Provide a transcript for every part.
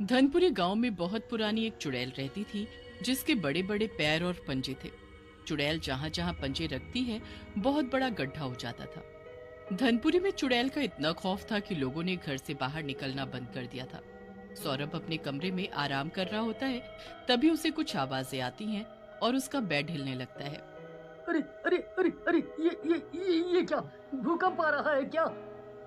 धनपुरी गांव में बहुत पुरानी एक चुड़ैल रहती थी, जिसके बड़े बड़े पैर और पंजे थे। चुड़ैल जहां जहां पंजे रखती है, बहुत बड़ा गड्ढा हो जाता था। धनपुरी में चुड़ैल का इतना खौफ था कि लोगों ने घर से बाहर निकलना बंद कर दिया था। सौरभ अपने कमरे में आराम कर रहा होता है, तभी उसे कुछ आवाजें आती हैं और उसका बेड हिलने लगता है। अरे अरे अरे अरे ये क्या? भूकंप आ रहा है क्या?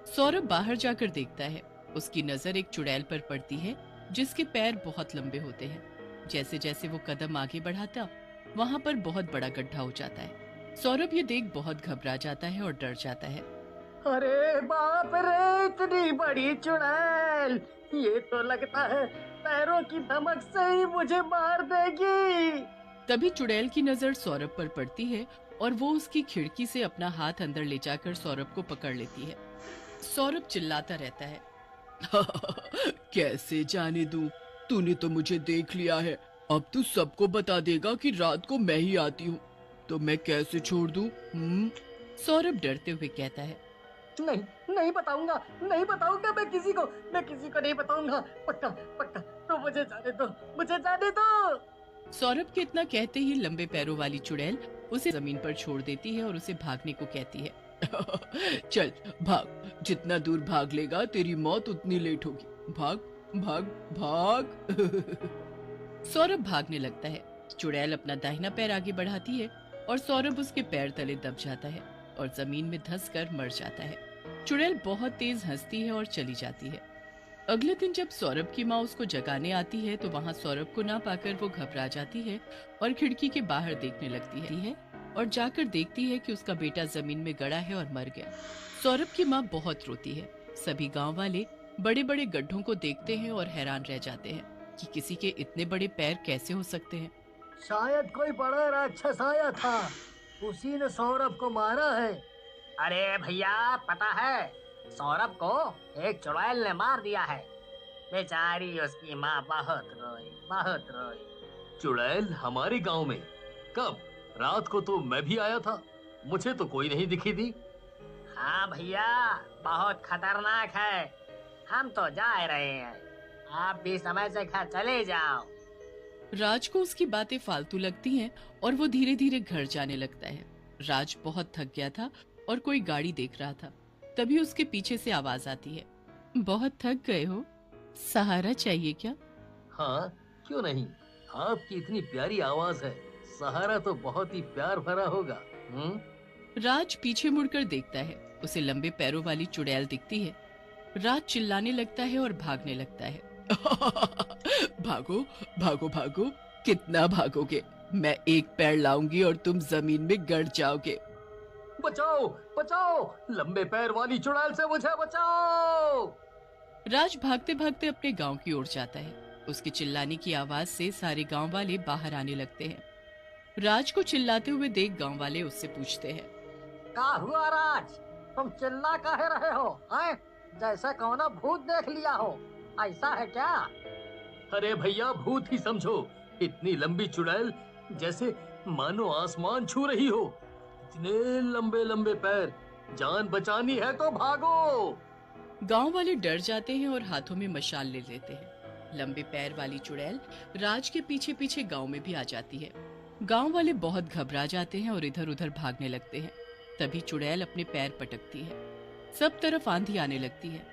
सौरभ बाहर जाकर देखता है। उसकी नजर एक चुड़ैल पर पड़ती है, जिसके पैर बहुत लंबे होते हैं। जैसे जैसे वो कदम आगे बढ़ाता, वहां पर बहुत बड़ा गड्ढा हो जाता है। सौरभ ये देख बहुत घबरा जाता है और डर जाता है। अरे बाप रे, इतनी बड़ी चुड़ैल! ये तो लगता है पैरों की धमक से ही मुझे मार देगी। तभी चुड़ैल की नजर सौरभ पर पड़ती है और वो उसकी खिड़की से अपना हाथ अंदर ले जाकर सौरभ को पकड़ लेती है। सौरभ चिल्लाता रहता है, कैसे जाने दूं? तूने तो मुझे देख लिया है। अब तू सबको बता देगा कि रात को मैं ही आती हूँ, तो मैं कैसे छोड़ दूं? सौरभ डरते हुए कहता है, नहीं नहीं बताऊंगा, नहीं बताऊंगा, मैं किसी को नहीं बताऊंगा। पक्का पक्का, तो मुझे जाने दो, मुझे जाने दो। सौरभ के इतना कहते ही लंबे पैरों वाली चुड़ैल उसे जमीन पर छोड़ देती है और उसे भागने को कहती है। चल भाग, जितना दूर भाग लेगा तेरी मौत उतनी लेट होगी। भाग भाग भाग। सौरभ भागने लगता है। चुड़ैल अपना दाहिना पैर आगे बढ़ाती है और सौरभ उसके पैर तले दब जाता है और जमीन में धंस कर मर जाता है। चुड़ैल बहुत तेज हंसती है और चली जाती है। अगले दिन जब सौरभ की माँ उसको जगाने आती है, तो वहाँ सौरभ को ना पाकर वो घबरा जाती है और खिड़की के बाहर देखने लगती है और जाकर देखती है कि उसका बेटा जमीन में गड़ा है और मर गया। सौरभ की माँ बहुत रोती है। सभी गांव वाले बड़े बड़े गड्ढों को देखते हैं और हैरान रह जाते हैं कि किसी के इतने बड़े पैर कैसे हो सकते हैं। शायद कोई बड़ा राक्षस आया था, उसी ने सौरभ को मारा है। अरे भैया, पता है, सौरभ को एक चुड़ैल ने मार दिया है। बेचारी उसकी माँ बहुत रोई, बहुत रोई। चुड़ैल हमारे गांव में? कब? रात को तो मैं भी आया था, मुझे तो कोई नहीं दिखी थी। हाँ भैया, बहुत खतरनाक है। हम तो जा रहे हैं, आप भी समय से घर चले जाओ। राज को उसकी बातें फालतू लगती हैं और वो धीरे धीरे घर जाने लगता है। राज बहुत थक गया था और कोई गाड़ी देख रहा था। तभी उसके पीछे से आवाज आती है, बहुत थक गए हो? सहारा चाहिए क्या? हाँ, क्यों नहीं। आपकी इतनी प्यारी आवाज है, सहारा तो बहुत ही प्यार भरा होगा। राज पीछे मुड़कर देखता है। उसे लंबे पैरों वाली चुड़ैल दिखती है। राज चिल्लाने लगता है और भागने लगता है। भागो भागो भागो, कितना भागोगे? मैं एक पैर लाऊंगी और तुम जमीन में गड़ जाओगे। बचाओ बचाओ, लंबे पैर वाली चुड़ैल से मुझे बचाओ। राज भागते भागते अपने गांव की ओर जाता है। उसके चिल्लाने की आवाज से सारे गांव वाले बाहर आने लगते हैं। राज को चिल्लाते हुए देख गांव वाले उससे पूछते हैं, क्या हुआ राज? तुम चिल्ला काहे रहे हो? हैं? जैसे कौन भूत देख लिया हो, ऐसा है क्या? अरे भैया, भूत ही समझो। इतनी लंबी चुड़ैल, जैसे मानो आसमान छू रही हो। इतने लंबे लंबे पैर, जान बचानी है तो भागो। गांव वाले डर जाते हैं और हाथों में मशाल ले लेते हैं। लंबे पैर वाली चुड़ैल राज के पीछे पीछे गांव में भी आ जाती है। गांव वाले बहुत घबरा जाते हैं और इधर उधर भागने लगते हैं। तभी चुड़ैल अपने पैर पटकती है। सब तरफ आंधी आने लगती है।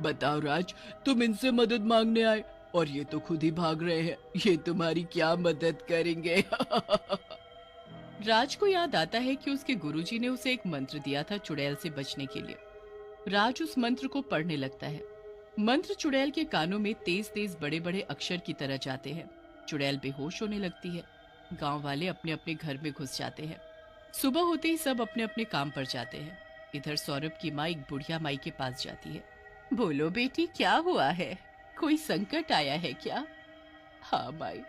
बताओ राज, तुम इनसे मदद मांगने आए और ये तो खुद ही भाग रहे हैं। ये तुम्हारी क्या मदद करेंगे? राज को याद आता है कि उसके गुरुजी ने उसे एक मंत्र दिया था चुड़ैल से बचने के लिए। राज उस मंत्र को पढ़ने लगता है। मंत्र चुड़ैल के कानों में तेज तेज बड़े बड़े अक्षर की तरह जाते हैं। चुड़ैल बेहोश होने लगती है। गांव वाले अपने अपने घर में घुस जाते हैं। सुबह होते ही सब अपने अपने काम पर जाते हैं। इधर सौरभ की माँ एक बुढ़िया माई के पास जाती है। बोलो बेटी, क्या हुआ है? कोई संकट आया है क्या? हाँ माई,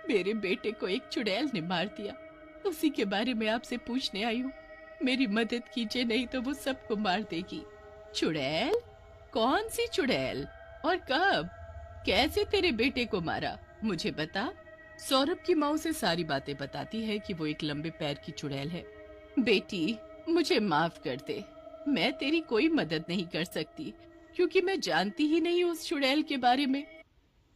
मेरे बेटे को एक चुड़ैल ने मार दिया। उसी के बारे में आपसे पूछने आई हूँ। मेरी मदद कीजिए, नहीं तो वो सबको मार देगी। चुड़ैल? कौन सी चुड़ैल और कब? कैसे तेरे बेटे को मारा? मुझे बता। सौरभ की माँ उसे सारी बातें बताती है कि वो एक लंबे पैर की चुड़ैल है। बेटी, मुझे माफ कर दे, मैं तेरी कोई मदद नहीं कर सकती। क्योंकि मैं जानती ही नहीं उस चुड़ैल के बारे में।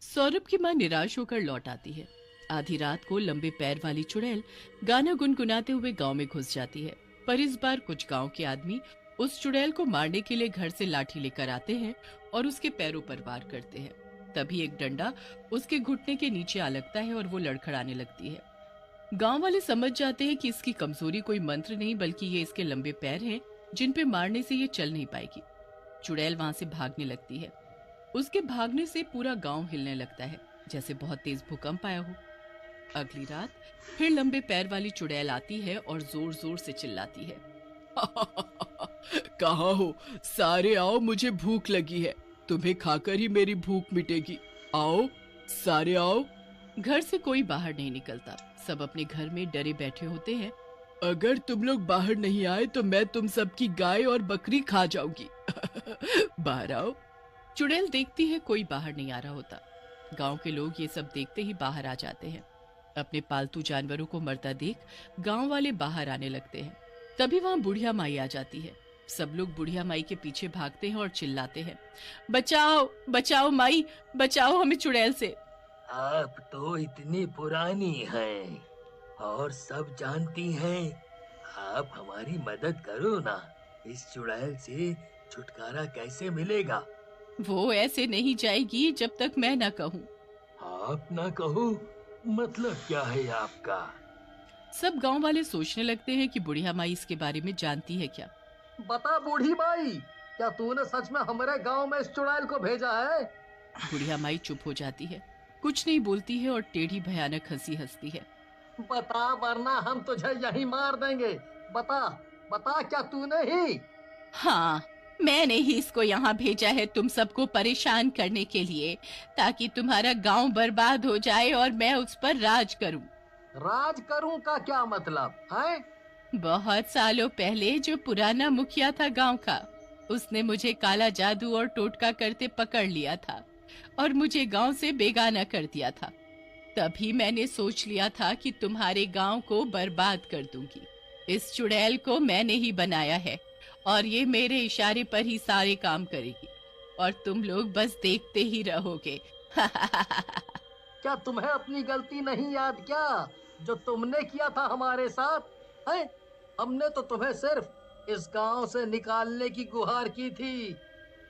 सौरभ की माँ निराश होकर लौट आती है। आधी रात को लंबे पैर वाली चुड़ैल गाना गुनगुनाते हुए गांव में घुस जाती है। पर इस बार कुछ गांव के आदमी उस चुड़ैल को मारने के लिए घर से लाठी लेकर आते हैं और उसके पैरों पर वार करते हैं। तभी एक डंडा उसके घुटने के नीचे आ लगता है और वो लड़खड़ाने लगती है। गांव वाले समझ जाते हैं कि इसकी कमजोरी कोई मंत्र नहीं बल्कि ये इसके लंबे पैर हैं जिन पे मारने से ये चल नहीं पाएगी। चुड़ैल वहां से भागने लगती है। उसके भागने से पूरा गांव हिलने लगता है जैसे बहुत तेज भूकंप आया हो। अगली रात फिर लंबे पैर वाली चुड़ैल आती है और जोर जोर से चिल्लाती है। कहाँ हो? सारे आओ, मुझे भूख लगी है। तुम्हें खाकर ही मेरी भूख मिटेगी। आओ, सारे आओ। घर से कोई बाहर नहीं निकलता। सब अपने घर में डरे बैठे होते हैं। अगर तुम लोग बाहर नहीं आए तो मैं तुम सबकी गाय और बकरी खा जाऊंगी। बाहर आओ। चुड़ैल देखती है कोई बाहर नहीं आ रहा होता। गांव के लोग ये सब देखते ही बाहर आ जाते हैं। अपने पालतू जानवरों को मरता देख गांव वाले बाहर आने लगते हैं। तभी वहां बुढ़िया माई आ जाती है। सब लोग बुढ़िया माई के पीछे भागते हैं और चिल्लाते हैं, बचाओ बचाओ माई, बचाओ हमें चुड़ैल से। आप तो इतनी पुरानी हैं और सब जानती हैं। आप हमारी मदद करो ना। इस चुड़ैल से छुटकारा कैसे मिलेगा? वो ऐसे नहीं जाएगी जब तक मैं ना कहूँ। आप ना कहो मतलब क्या है आपका? सब गांव वाले सोचने लगते हैं कि बुढ़िया माई इसके बारे में जानती है क्या। बता बूढ़ी माई, क्या तूने सच में हमारे गांव में इस चुड़ैल को भेजा है? बुढ़िया माई चुप हो जाती है, कुछ नहीं बोलती है और टेढ़ी भयानक हंसी हंसती है। बता वरना हम तुझे यहीं मार देंगे। बता बता, क्या तूने ही? हाँ, मैंने ही इसको यहाँ भेजा है तुम सबको परेशान करने के लिए, ताकि तुम्हारा गांव बर्बाद हो जाए और मैं उस पर राज करूं। राज करूं का क्या मतलब है? बहुत सालों पहले जो पुराना मुखिया था गांव का, उसने मुझे काला जादू और टोटका करते पकड़ लिया था और मुझे गांव से बेगाना कर दिया था। तभी मैंने सोच लिया था कि तुम्हारे गांव को बर्बाद कर दूंगी। इस चुड़ैल को मैंने ही बनाया है और ये मेरे इशारे पर ही सारे काम करेगी और तुम लोग बस देखते ही रहोगे। क्या तुम्हें अपनी गलती नहीं याद क्या जो तुमने किया था हमारे साथ? है, हमने तो तुम्हें सिर्फ इस गांव से निकालने की गुहार की थी,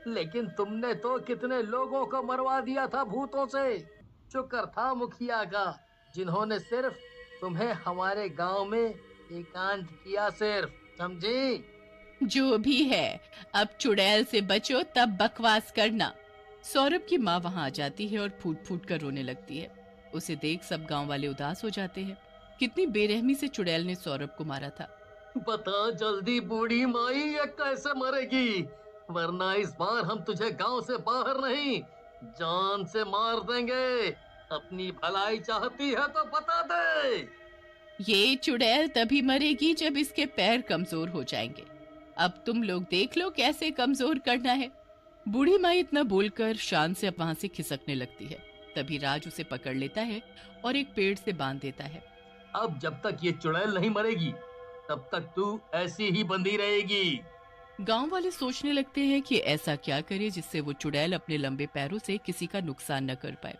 लेकिन तुमने तो कितने लोगों को मरवा दिया था भूतों से। शुक्र था मुखिया का जिन्होंने सिर्फ तुम्हें हमारे गांव में एकांत किया, सिर्फ, समझी? जो भी है, अब चुड़ैल से बचो तब बकवास करना। सौरभ की माँ वहाँ आ जाती है और फूट फूट कर रोने लगती है। उसे देख सब गांव वाले उदास हो जाते हैं। कितनी बेरहमी से चुड़ैल ने सौरभ को मारा था। बता जल्दी बूढ़ी माई, ये कैसे मरेगी? वरना इस बार हम तुझे गांव से बाहर नहीं, जान से मार देंगे। अपनी भलाई चाहती है तो बता दे। ये चुड़ैल तभी मरेगी जब इसके पैर कमजोर हो जाएंगे। अब तुम लोग देख लो कैसे कमजोर करना है। बूढ़ी माई इतना बोलकर शान से अब वहां से खिसकने लगती है। तभी राज उसे पकड़ लेता है और एक पेड़ से बांध देता है। अब जब तक ये चुड़ैल नहीं मरेगी तब तक तू ऐसी ही बंधी रहेगी। गांव वाले सोचने लगते हैं कि ऐसा क्या करे जिससे वो चुड़ैल अपने लंबे पैरों से किसी का नुकसान न कर पाए।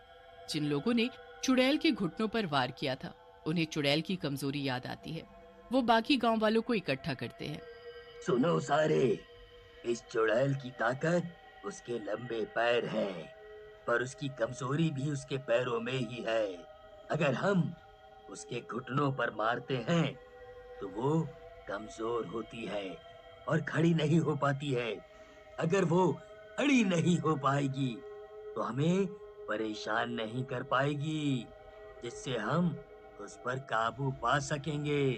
जिन लोगों ने चुड़ैल के घुटनों पर वार किया था, उन्हें चुड़ैल की कमजोरी याद आती है। वो बाकी गांव वालों को इकट्ठा करते हैं। सुनो सारे, इस चुड़ैल की ताकत उसके लंबे पैर हैं, पर उसकी कमजोरी भी उसके पैरों में ही है। अगर हम उसके घुटनों पर मारते हैं तो वो कमजोर होती है और खड़ी नहीं हो पाती है। अगर वो खड़ी नहीं हो पाएगी तो हमें परेशान नहीं कर पाएगी, जिससे हम उस पर काबू पा सकेंगे,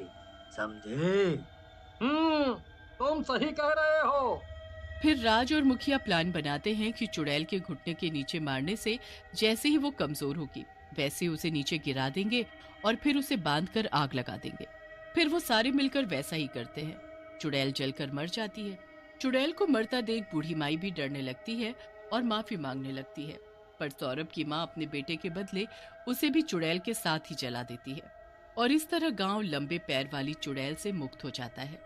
समझे? तुम सही कह रहे हो। फिर राज और मुखिया प्लान बनाते हैं कि चुड़ैल के घुटने के नीचे मारने से जैसे ही वो कमजोर होगी वैसे उसे नीचे गिरा देंगे और फिर उसे बांधकर आग लगा देंगे। फिर वो सारे मिलकर वैसा ही करते हैं। चुड़ैल जलकर मर जाती है। चुड़ैल को मरता देख बूढ़ी माई भी डरने लगती है और माफी मांगने लगती है। पर सौरभ की माँ अपने बेटे के बदले उसे भी चुड़ैल के साथ ही जला देती है और इस तरह गांव लंबे पैर वाली चुड़ैल से मुक्त हो जाता है।